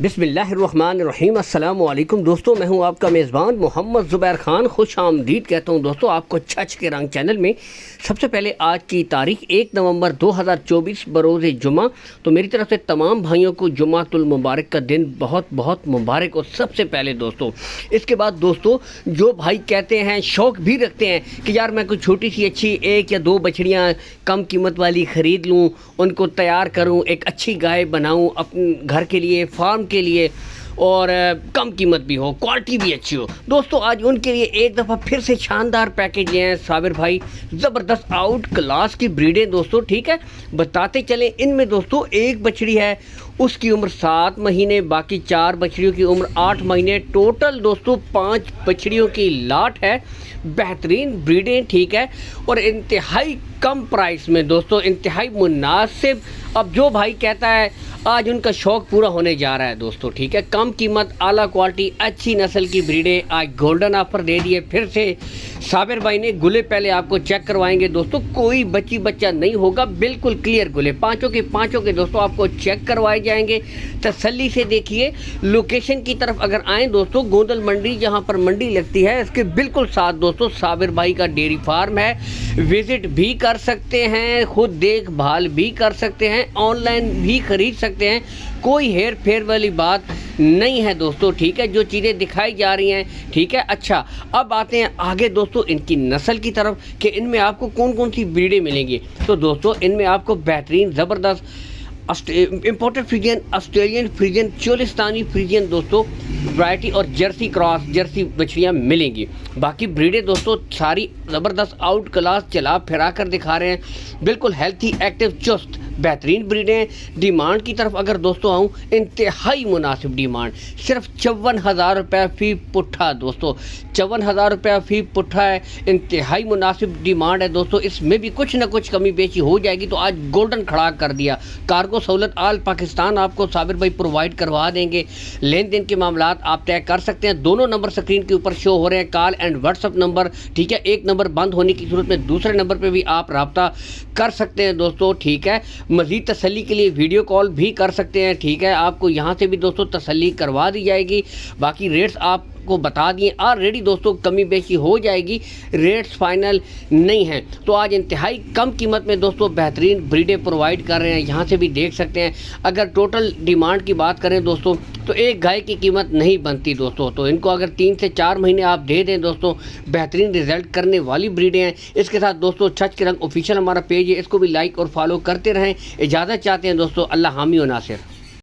बिस्मिल्लाहिर्रहमानिर्रहीम। अस्सलाम वालेकुम दोस्तों, मैं हूं आपका मेज़बान मोहम्मद ज़ुबैर ख़ान। खुश आमदीद कहता हूं दोस्तों आपको छछ के रंग चैनल में। सबसे पहले आज की तारीख़ 1 नवंबर 2024 बरोज़ जुमा। तो मेरी तरफ से तमाम भाइयों को जुमातुल मुबारक का दिन बहुत बहुत मुबारक। और सबसे पहले दोस्तों इसके बाद दोस्तों जो भाई कहते हैं, शौक़ भी रखते हैं कि यार मैं कोई छोटी सी अच्छी 1 या 2 बछड़ियाँ कम कीमत वाली ख़रीद लूँ, उनको तैयार करूँ, एक अच्छी गाय बनाऊँ अपने घर के लिए, फार्म के लिए, और कम कीमत भी हो, क्वालिटी भी अच्छी हो। दोस्तों आज उनके लिए एक दफ़ा फिर से शानदार पैकेज लिए हैं साबिर भाई। ज़बरदस्त आउट क्लास की ब्रीडें दोस्तों, ठीक है, बताते चलें। इनमें दोस्तों एक बछड़ी है, उसकी उम्र 7 महीने, बाकी 4 बछड़ियों की उम्र 8 महीने। टोटल दोस्तों 5 बछड़ियों की लाट है। बेहतरीन ब्रीडें, ठीक है, और इंतहाई कम प्राइस में दोस्तों, इंतहाई मुनासिब। अब जो भाई कहता है आज उनका शौक़ पूरा होने जा रहा है दोस्तों, ठीक है। कम कीमत, आला क्वालिटी, अच्छी नस्ल की ब्रीडें आज गोल्डन ऑफर दे दिए फिर से साबिर भाई ने। गुले पहले आपको चेक करवाएंगे दोस्तों, कोई बच्ची बच्चा नहीं होगा, बिल्कुल क्लियर गुले, पाँचों के दोस्तों आपको चेक करवाए जाएंगे। तसल्ली से देखिए। लोकेशन की तरफ अगर आएँ दोस्तों, गोंदल मंडी जहाँ पर मंडी लगती है, इसके बिल्कुल साथ दोस्तों साबिर भाई का डेयरी फार्म है। विज़िट भी कर सकते हैं, खुद देखभाल भी कर सकते हैं, ऑनलाइन भी खरीद सकते हैं। कोई हेर फेर वाली बात नहीं है दोस्तों, ठीक है, जो चीज़ें दिखाई जा रही हैं, ठीक है। अच्छा, अब आते हैं आगे दोस्तों इनकी नस्ल की तरफ कि इनमें आपको कौन कौन सी ब्रीडें मिलेंगी। तो दोस्तों इनमें आपको बेहतरीन ज़बरदस्त imported Friesian, Australian Friesian, Cholistani Friesian दोस्तों वैरायटी और जर्सी क्रॉस जर्सी बछड़ियाँ मिलेंगी। बाकी ब्रीडें दोस्तों सारी ज़बरदस्त आउट क्लास चला फिरा कर दिखा रहे हैं, बिल्कुल हेल्थी, एक्टिव, चुस्त, बेहतरीन ब्रीडें। डिमांड की तरफ अगर दोस्तों आऊँ, इंतहाई मुनासिब डिमांड, सिर्फ 54,000 रुपये फ़ी पुट्ठा दोस्तों, 54,000 रुपये फ़ी पुट्ठा है। इंतहाई मुनासिब डिमांड है दोस्तों, इसमें भी कुछ ना कुछ कमी बेची हो जाएगी। तो आज गोल्डन खड़ा कर दिया। कार्गो सहूलत आल पाकिस्तान आपको साबिर भाई प्रोवाइड करवा देंगे। लेन देन के मामलात आप तय कर सकते हैं। दोनों नंबर स्क्रीन के ऊपर शो हो रहे हैं, कॉल एंड व्हाट्सअप नंबर, ठीक है। एक नंबर बंद होने की सूरत में दूसरे नंबर पर भी आप रब्ता कर सकते हैं दोस्तों, ठीक है। मज़ीद तसल्ली के लिए वीडियो कॉल भी कर सकते हैं, ठीक है। आपको यहाँ से भी दोस्तों तसल्ली करवा दी जाएगी। बाकी रेट्स आपको बता दिए ऑलरेडी दोस्तों, कमी बेशी हो जाएगी, रेट्स फाइनल नहीं हैं। तो आज इंतहाई कम कीमत में दोस्तों बेहतरीन ब्रीडें प्रोवाइड कर रहे हैं, यहाँ से भी देख सकते हैं। अगर टोटल डिमांड की बात करें दोस्तों, तो एक गाय की कीमत नहीं बनती दोस्तों। तो इनको अगर 3 से 4 महीने आप दे दें दोस्तों, बेहतरीन रिजल्ट करने वाली ब्रीडें हैं। इसके साथ दोस्तों छछ के रंग ऑफिशियल हमारा पेज है, इसको भी लाइक और फॉलो करते रहें। इजाज़त चाहते हैं दोस्तों, अल्लाह हामी व नासिर।